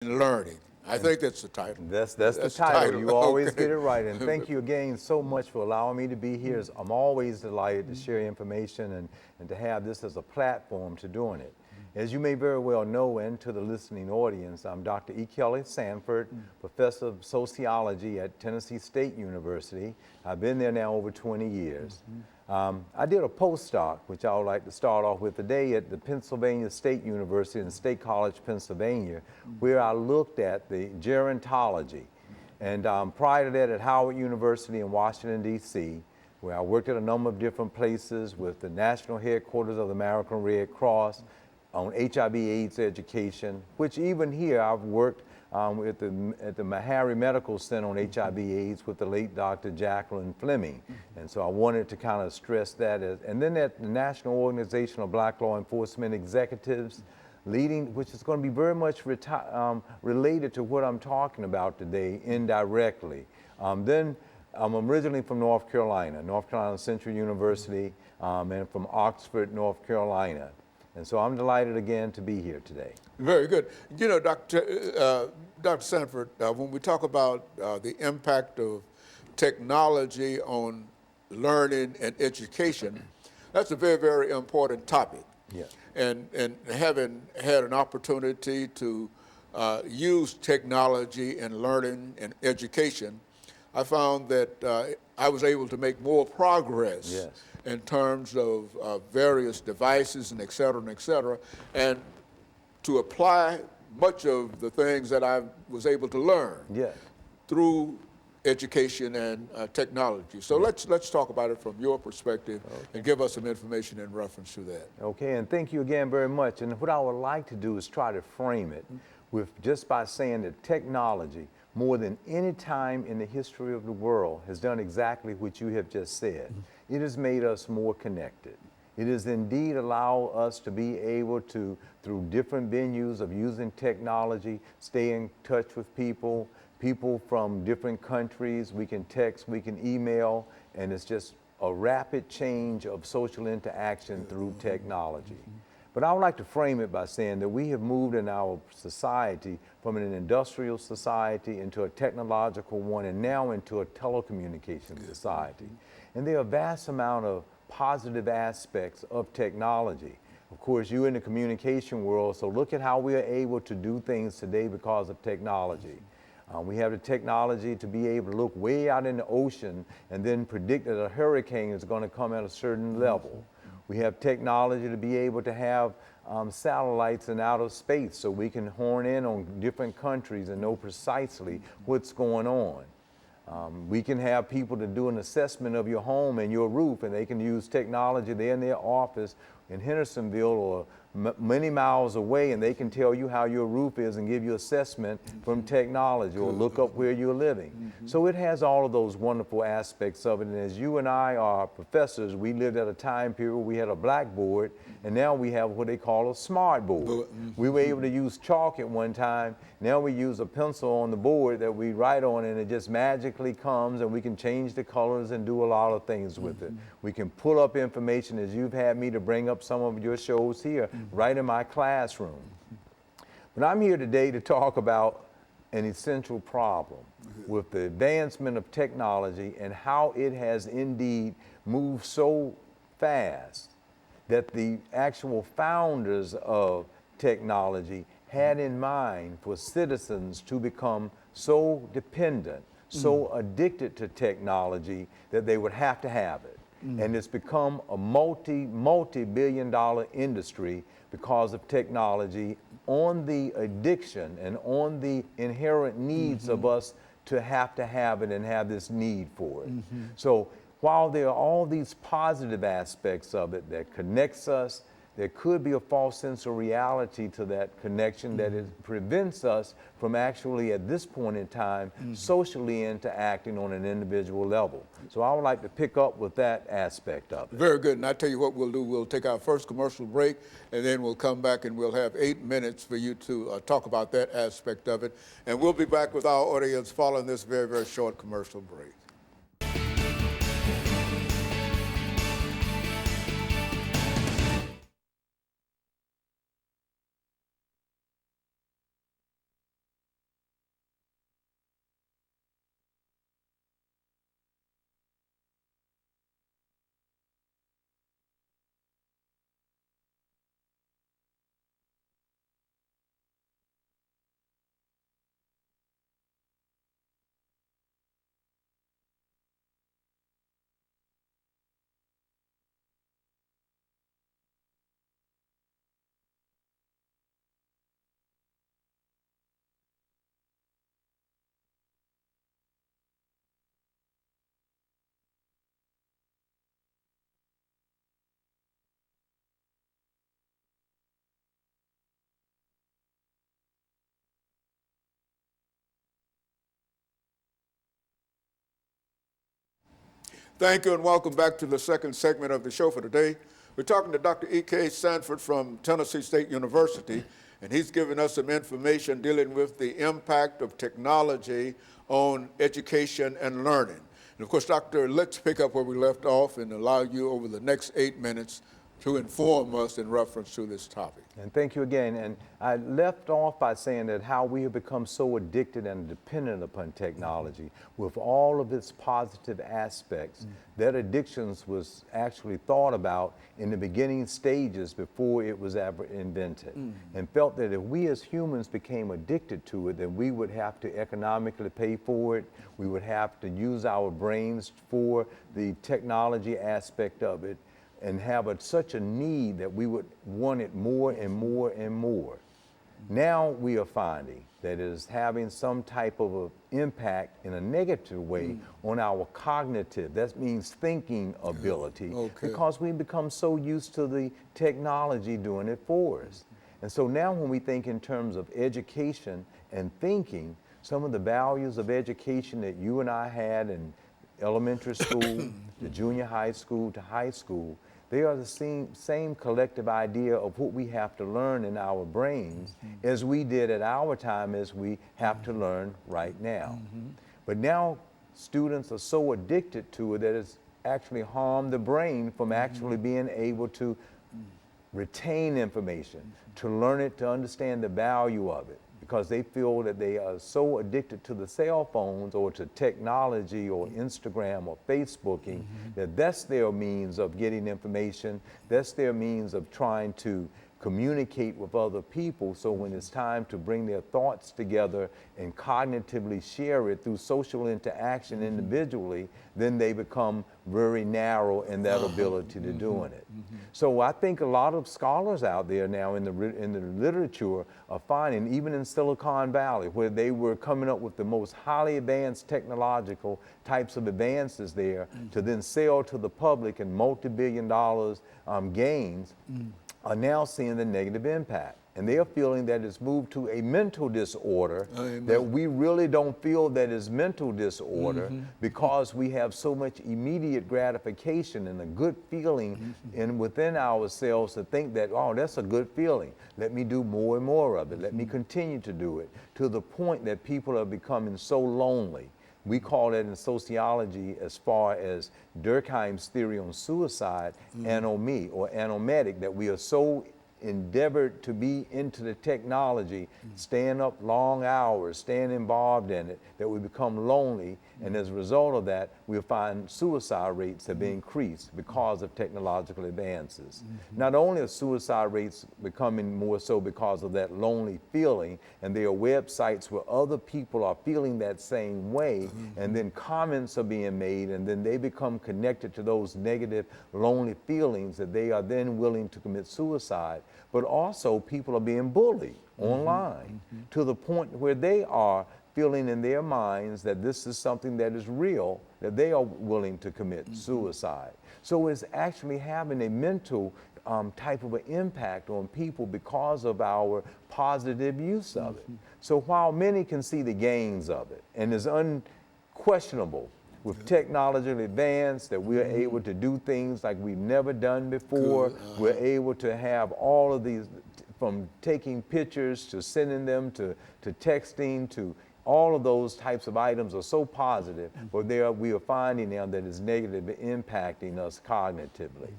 learning. I think that's the title. That's the the title. You always Okay. get it right. And thank you again so much for allowing me to be here. I'm always delighted to share information and to have this as a platform to doing it. As you may very well know, and to the listening audience, I'm Dr. EKSanford2, Professor of Sociology at Tennessee State University. I've been there now over 20 years. I did a postdoc, which I would like to start off with today, at the Pennsylvania State University in State College, Pennsylvania, where I looked at the gerontology. And prior to that, at Howard University in Washington, D.C., where I worked at a number of different places with the national headquarters of the American Red Cross on HIV/AIDS education, which even here I've worked at the Meharry Medical Center on HIV/AIDS with the late Dr. Jacqueline Fleming. And so I wanted to kind of stress that. And then at the National Organization of Black Law Enforcement Executives, which is going to be very much related to what I'm talking about today indirectly. Then I'm originally from North Carolina Central University, and from Oxford, North Carolina. And so I'm delighted again to be here today. Very good. You know, Dr. Sanford, when we talk about the impact of technology on learning and education, that's a very, very important topic. Yeah. And having had an opportunity to use technology in learning and education, I found that I was able to make more progress. Yes. In terms of various devices and et cetera, and to apply much of the things that I was able to learn through education and technology. So let's talk about it from your perspective and give us some information in reference to that. Okay, and thank you again very much. And what I would like to do is try to frame it with just by saying that technology, more than any time in the history of the world, has done exactly what you have just said. It has made us more connected. It has indeed allowed us to be able to, through different venues of using technology, stay in touch with people from different countries. We can text, we can email, and it's just a rapid change of social interaction through technology. But I would like to frame it by saying that we have moved in our society from an industrial society into a technological one, and now into a telecommunications society. And there are a vast amount of positive aspects of technology. Of course, you're in the communication world, so look at how we are able to do things today because of technology. We have the technology to be able to look way out in the ocean and then predict that a hurricane is going to come at a certain level. We have technology to be able to have satellites in outer space, so we can horn in on different countries and know precisely what's going on. We can have people to do an assessment of your home and your roof, and they can use technology there in their office in Hendersonville or many miles away, and they can tell you how your roof is and give you assessment from technology, or look up where you're living. So it has all of those wonderful aspects of it. And as you and I are professors, we lived at a time period where we had a blackboard, and now we have what they call a smart board. We were able to use chalk at one time. Now we use a pencil on the board that we write on, and it just magically comes, and we can change the colors and do a lot of things with it. We can pull up information, as you've had me to bring up some of your shows here, right in my classroom. But I'm here today to talk about an essential problem with the advancement of technology and how it has indeed moved so fast that the actual founders of technology had in mind for citizens to become so dependent, so addicted to technology that they would have to have it. And it's become a multi-billion-dollar industry because of technology, on the addiction and on the inherent needs of us to have it and have this need for it. So while there are all these positive aspects of it that connects us, there could be a false sense of reality to that connection that it prevents us from actually, at this point in time, socially interacting on an individual level. So I would like to pick up with that aspect of it. Very good. And I tell you what we'll do. We'll take our first commercial break, and then we'll come back and we'll have 8 minutes for you to talk about that aspect of it. And we'll be back with our audience following this very, very short commercial break. Thank you and welcome back to the second segment of the show for today. We're talking to Dr. EKSanford from Tennessee State University, and he's giving us some information dealing with the impact of technology on education and learning. And of course, Doctor, let's pick up where we left off and allow you over the next 8 minutes to inform us in reference to this topic. And thank you again. And I left off by saying that how we have become so addicted and dependent upon technology with all of its positive aspects. That addictions was actually thought about in the beginning stages before it was ever invented, and felt that if we as humans became addicted to it, then we would have to economically pay for it. We would have to use our brains for the technology aspect of it, and have such a need that we would want it more and more and more. Now we are finding that it is having some type of a impact in a negative way on our cognitive, that means thinking ability, because we become so used to the technology doing it for us. And so now when we think in terms of education and thinking, some of the values of education that you and I had in elementary school, to junior high school, to high school, they are the same collective idea of what we have to learn in our brains as we did at our time as we have to learn right now. But now students are so addicted to it that it's actually harmed the brain from actually being able to retain information, to learn it, to understand the value of it, because they feel that they are so addicted to the cell phones or to technology or Instagram or Facebooking that that's their means of getting information, that's their means of trying to communicate with other people. So when it's time to bring their thoughts together and cognitively share it through social interaction individually, then they become very narrow in that ability to doing it. So I think a lot of scholars out there now in the literature are finding, even in Silicon Valley, where they were coming up with the most highly advanced technological types of advances there to then sell to the public in multi-billion dollars gains, are now seeing the negative impact. And they are feeling that it's moved to a mental disorder, that we really don't feel that it's mental disorder because we have so much immediate gratification and a good feeling within ourselves to think that, oh, that's a good feeling. Let me do more and more of it. Let me continue to do it, to the point that people are becoming so lonely. We call it in sociology, as far as Durkheim's theory on suicide, anomie or anometic, that we are so endeavored to be into the technology, staying up long hours, staying involved in it, that we become lonely, and as a result of that, we'll find suicide rates have increased because of technological advances. Not only are suicide rates becoming more so because of that lonely feeling, and there are websites where other people are feeling that same way, and then comments are being made, and then they become connected to those negative, lonely feelings that they are then willing to commit suicide. But also people are being bullied online to the point where they are feeling in their minds that this is something that is real, that they are willing to commit suicide. So it's actually having a mental type of an impact on people because of our positive use of it. So while many can see the gains of it, and it's unquestionable with technological advance that we're able to do things like we've never done before. We're able to have all of these, from taking pictures to sending them to texting to all of those types of items are so positive, but we are finding now that it's negatively impacting us cognitively.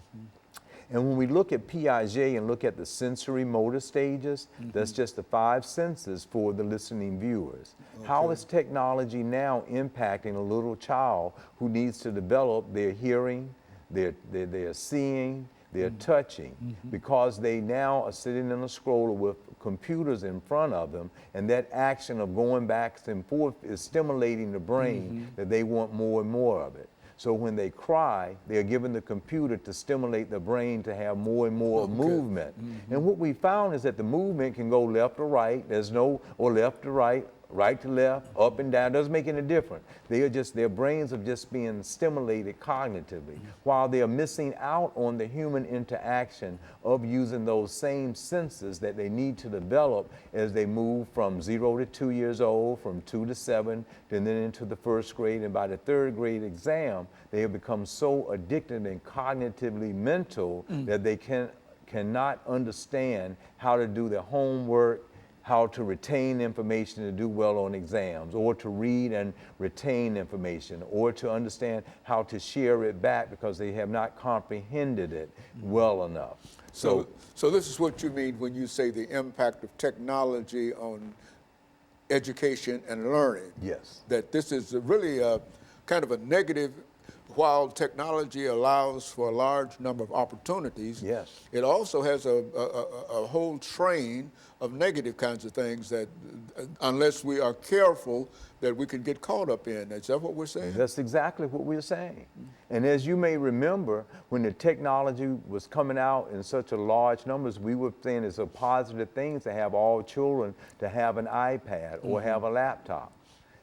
And when we look at Piaget and look at the sensory motor stages, that's just the 5 senses for the listening viewers. How is technology now impacting a little child who needs to develop their hearing, their seeing, their touching, because they now are sitting in a stroller with computers in front of them, and that action of going back and forth is stimulating the brain that they want more and more of it. So when they cry, they're given the computer to stimulate the brain to have more and more movement. And what we found is that the movement can go left or right, or left to right, right to left, up and down, doesn't make any difference. They are just, their brains are just being stimulated cognitively, while they are missing out on the human interaction of using those same senses that they need to develop as they move from 0 to 2 years old, from 2 to 7, and then into the first grade, and by the third grade exam, they have become so addicted and cognitively mental that they cannot understand how to do their homework, how to retain information to do well on exams, or to read and retain information, or to understand how to share it back because they have not comprehended it well enough. So this is what you mean when you say the impact of technology on education and learning. Yes. That this is really a kind of a negative. While technology allows for a large number of opportunities, yes, it also has a whole train of negative kinds of things that, unless we are careful, that we can get caught up in. Is that what we're saying? That's exactly what we're saying. And as you may remember, when the technology was coming out in such a large numbers, we were saying it's a positive thing to have all children to have an iPad or have a laptop.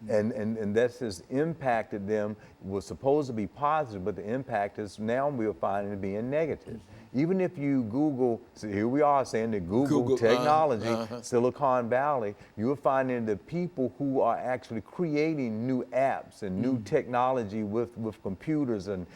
And that has impacted them. It was supposed to be positive, but the impact is now we are finding it being negative. Even if you Google, so here we are saying that Google technology, Silicon Valley, you're finding the people who are actually creating new apps and new technology with computers and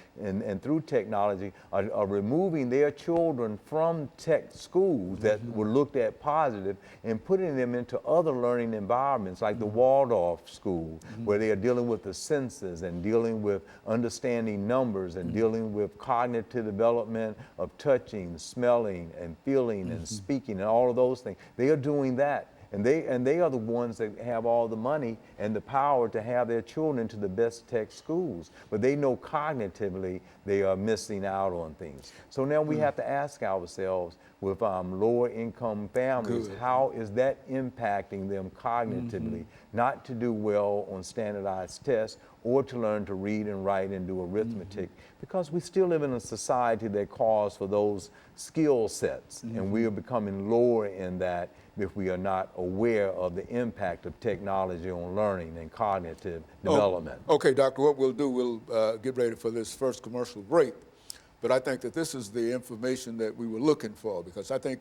through technology are removing their children from tech schools that were looked at positive and putting them into other learning environments like the Waldorf school, where they are dealing with the senses and dealing with understanding numbers and dealing with cognitive development of touching, smelling, and feeling and speaking and all of those things. They are doing that. And they are the ones that have all the money and the power to have their children into the best tech schools. But they know cognitively they are missing out on things. So now we have to ask ourselves, with lower income families, how is that impacting them cognitively, not to do well on standardized tests or to learn to read and write and do arithmetic, because we still live in a society that calls for those skill sets, and we are becoming lower in that if we are not aware of the impact of technology on learning and cognitive development. Okay, Doctor, what we'll do, we'll get ready for this first commercial break. But I think that this is the information that we were looking for, because I think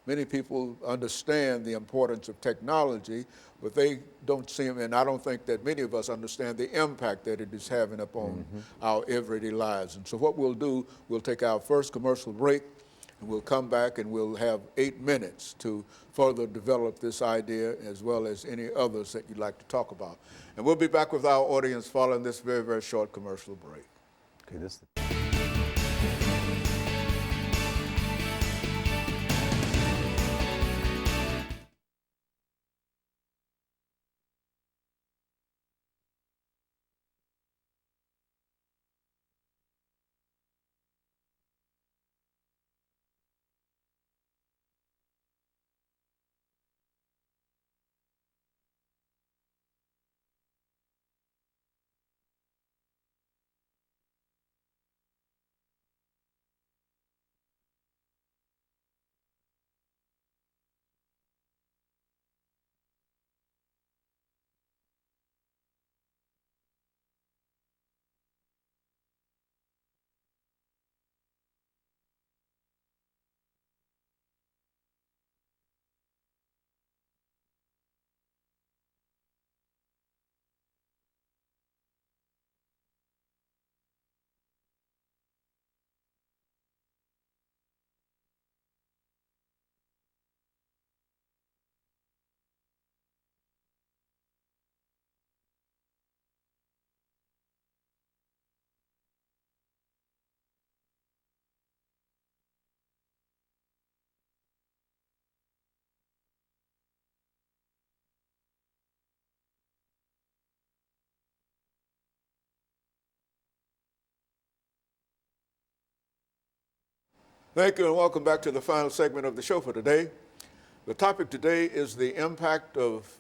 many people understand the importance of technology, but they don't see them, and I don't think that many of us understand the impact that it is having upon our everyday lives. And so what we'll do, we'll take our first commercial break, and we'll come back and we'll have 8 minutes to further develop this idea as well as any others that you'd like to talk about. And we'll be back with our audience following this very, very short commercial break. Okay, this. Thank you, and welcome back to the final segment of the show for today. The topic today is the impact of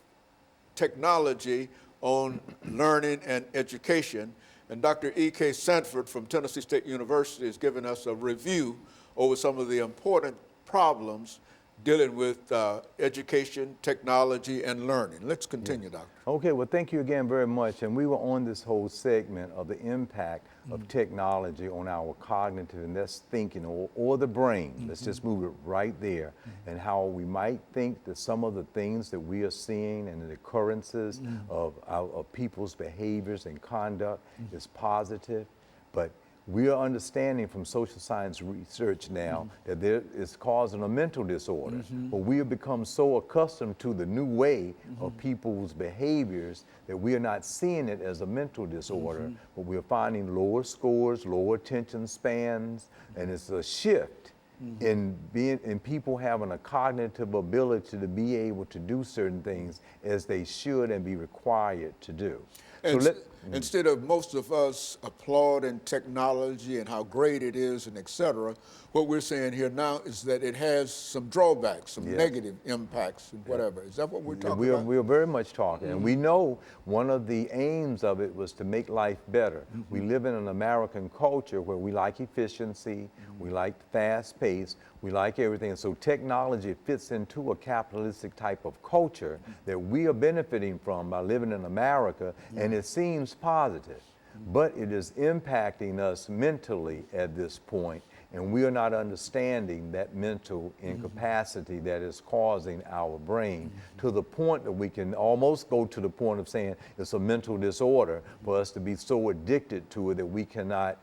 technology on learning and education. And Dr. EKSanford from Tennessee State University has given us a review over some of the important problems dealing with education, technology, and learning. Let's continue, Doctor. Okay, well, thank you again very much. And we were on this whole segment of the impact of technology on our cognitive, and that's thinking, or the brain. Let's just move it right there. And how we might think that some of the things that we are seeing and the occurrences of people's behaviors and conduct is positive, but we are understanding from social science research now that there is causing a mental disorder. But we have become so accustomed to the new way of people's behaviors that we are not seeing it as a mental disorder, but we are finding lower scores, lower attention spans, and it's a shift in people having a cognitive ability to be able to do certain things as they should and be required to do. And so instead of most of us applauding technology and how great it is and et cetera, what we're saying here now is that it has some drawbacks, some negative impacts and whatever. Is that what we're talking about? We're very much talking. And we know one of the aims of it was to make life better. We live in an American culture where we like efficiency, we like fast pace, we like everything. So technology fits into a capitalistic type of culture that we are benefiting from by living in America, and it seems positive. But it is impacting us mentally at this point, and we are not understanding that mental incapacity that is causing our brain to the point that we can almost go to the point of saying it's a mental disorder for us to be so addicted to it that we cannot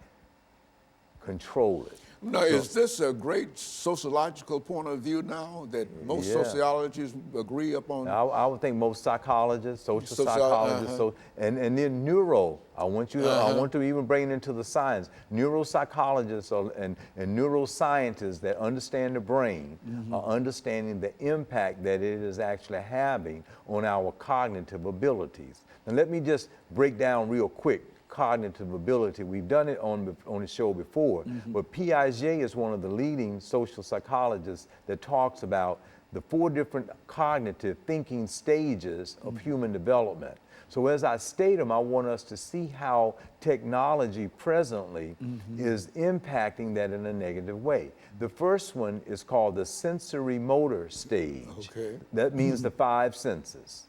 control it. Now, is this a great sociological point of view now that most sociologists agree upon? I would think most psychologists, social psychologists, and then neuro. I want to even bring it into the science. Neuropsychologists and neuroscientists that understand the brain are understanding the impact that it is actually having on our cognitive abilities. And let me just break down real quick cognitive ability. We've done it on the show before, but Piaget is one of the leading social psychologists that talks about the 4 different cognitive thinking stages of human development. So as I state them, I want us to see how technology presently is impacting that in a negative way. The first one is called the sensory motor stage. Okay. That means the 5 senses.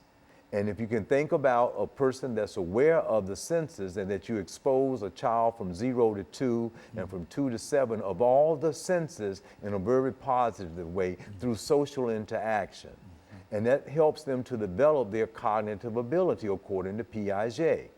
And if you can think about a person that's aware of the senses and that you expose a child from 0 to 2 and from 2 to 7 of all the senses in a very positive way through social interaction. And that helps them to develop their cognitive ability according to Piaget.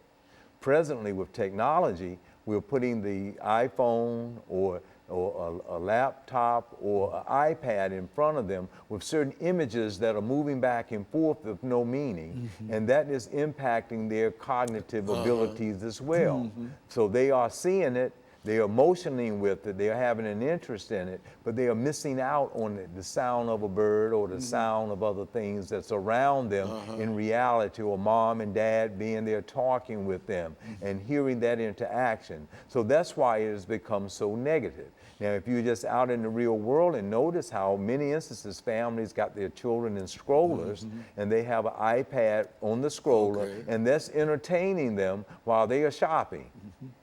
Presently with technology, we're putting the iPhone or a laptop or an iPad in front of them with certain images that are moving back and forth with no meaning, and that is impacting their cognitive abilities as well. So they are seeing it, they are emotioning with it, they are having an interest in it, but they are missing out on the sound of a bird or the sound of other things that's around them in reality, or mom and dad being there talking with them and hearing that interaction. So that's why it has become so negative. Now, if you're just out in the real world and notice how many instances families got their children in strollers and they have an iPad on the stroller and that's entertaining them while they are shopping.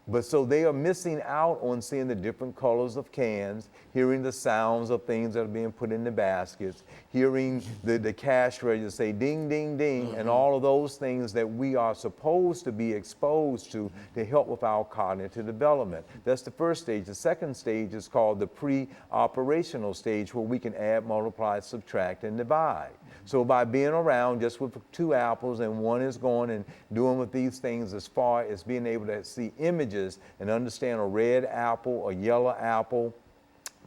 But so they are missing out on seeing the different colors of cans, hearing the sounds of things that are being put in the baskets, hearing the cash register say ding, ding, ding, and all of those things that we are supposed to be exposed to help with our cognitive development. That's the first stage. The second stage is called the pre-operational stage, where we can add, multiply, subtract, and divide. So by being around just with 2 apples and one is going and doing with these things as far as being able to see images and understand a red apple, a yellow apple,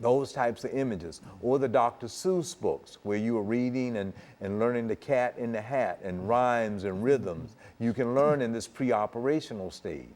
those types of images, or the Dr. Seuss books where you are reading and learning the Cat in the Hat and rhymes and rhythms. You can learn in this pre-operational stage.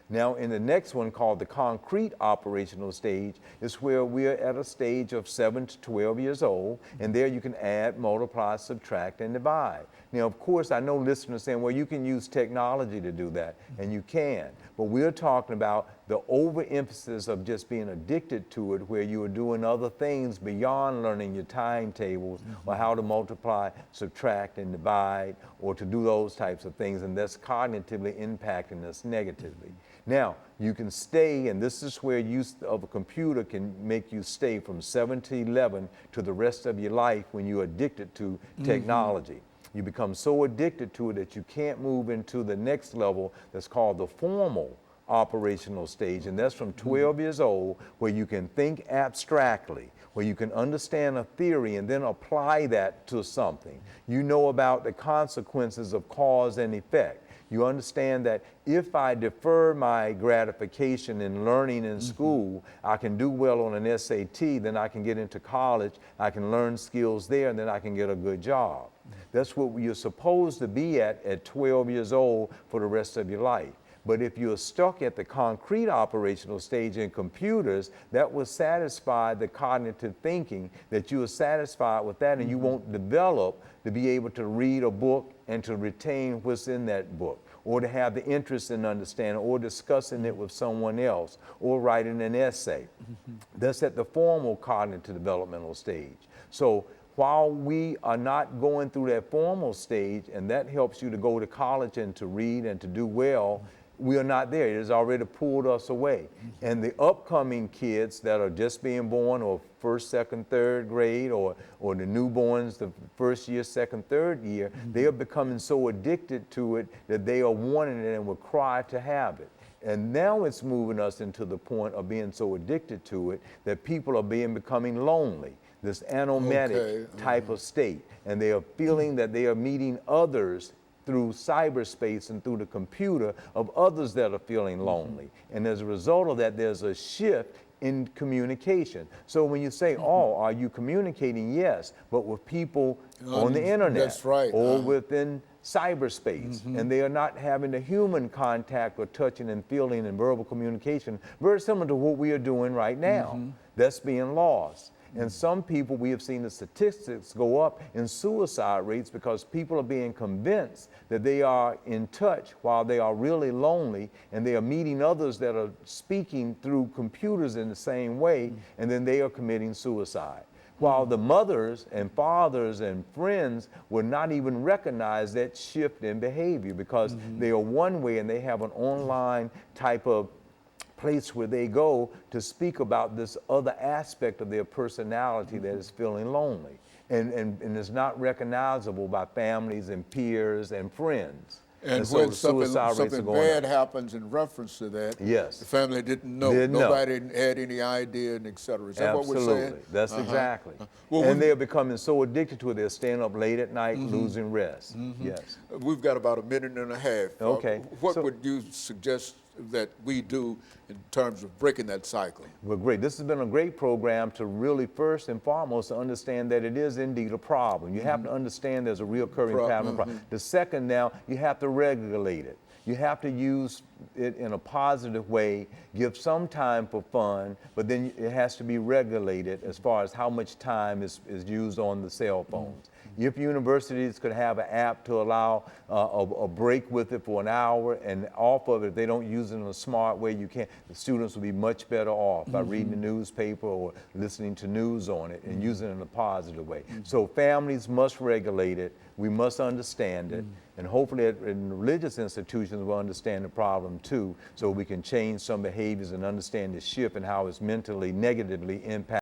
Now, in the next one, called the concrete operational stage, is where we're at a stage of 7 to 12 years old, and there you can add, multiply, subtract, and divide. Now, of course, I know listeners saying, well, you can use technology to do that, and you can, but we're talking about the overemphasis of just being addicted to it, where you are doing other things beyond learning your timetables or how to multiply, subtract, and divide, or to do those types of things, and that's cognitively impacting us negatively. Now, you can stay, and this is where use of a computer can make you stay from 7 to 11 to the rest of your life when you're addicted to technology. You become so addicted to it that you can't move into the next level that's called the formal operational stage, and that's from 12 years old, where you can think abstractly, where you can understand a theory and then apply that to something. You know about the consequences of cause and effect. You understand that if I defer my gratification in learning in school, I can do well on an SAT, then I can get into college, I can learn skills there, and then I can get a good job. That's what you're supposed to be at 12 years old for the rest of your life. But if you're stuck at the concrete operational stage in computers, that will satisfy the cognitive thinking, that you are satisfied with that, and you won't develop to be able to read a book and to retain what's in that book, or to have the interest in understanding, or discussing it with someone else, or writing an essay. That's at the formal cognitive developmental stage. So while we are not going through that formal stage, and that helps you to go to college and to read and to do well, we are not there. It has already pulled us away. And the upcoming kids that are just being born, or first, second, third grade, or the newborns, the first year, second, third year, they are becoming so addicted to it that they are wanting it and will cry to have it. And now it's moving us into the point of being so addicted to it that people are becoming lonely, this anomatic type of state. And they are feeling that they are meeting others through cyberspace and through the computer of others that are feeling lonely. And as a result of that, there's a shift in communication. So when you say, oh, are you communicating? Yes, but with people on the internet, that's right, or within cyberspace, and they are not having the human contact or touching and feeling and verbal communication, very similar to what we are doing right now. That's being lost. And some people, we have seen the statistics go up in suicide rates because people are being convinced that they are in touch while they are really lonely, and they are meeting others that are speaking through computers in the same way, and then they are committing suicide. While the mothers and fathers and friends will not even recognize that shift in behavior, because they are one way and they have an online type of place where they go to speak about this other aspect of their personality that is feeling lonely, and is not recognizable by families and peers and friends. And so when something bad happens in reference to that, the family didn't know. Nobody had any idea, and et cetera. Is that what we're saying? That's exactly. Well, and they're becoming so addicted to it, they're staying up late at night, losing rest. Yes. We've got about a minute and a half. Okay. What would you suggest that we do in terms of breaking that cycle? Well, great. This has been a great program to really, first and foremost, understand that it is indeed a problem. You have to understand there's a reoccurring pattern. The second, now, you have to regulate it. You have to use it in a positive way, give some time for fun, but then it has to be regulated as far as how much time is used on the cell phones. If universities could have an app to allow a break with it for an hour, and off of it, if they don't use it in a smart way, the students will be much better off by reading the newspaper or listening to news on it and using it in a positive way. So families must regulate it. We must understand it. And hopefully in religious institutions will understand the problem too, so we can change some behaviors and understand the shift and how it's mentally negatively impacting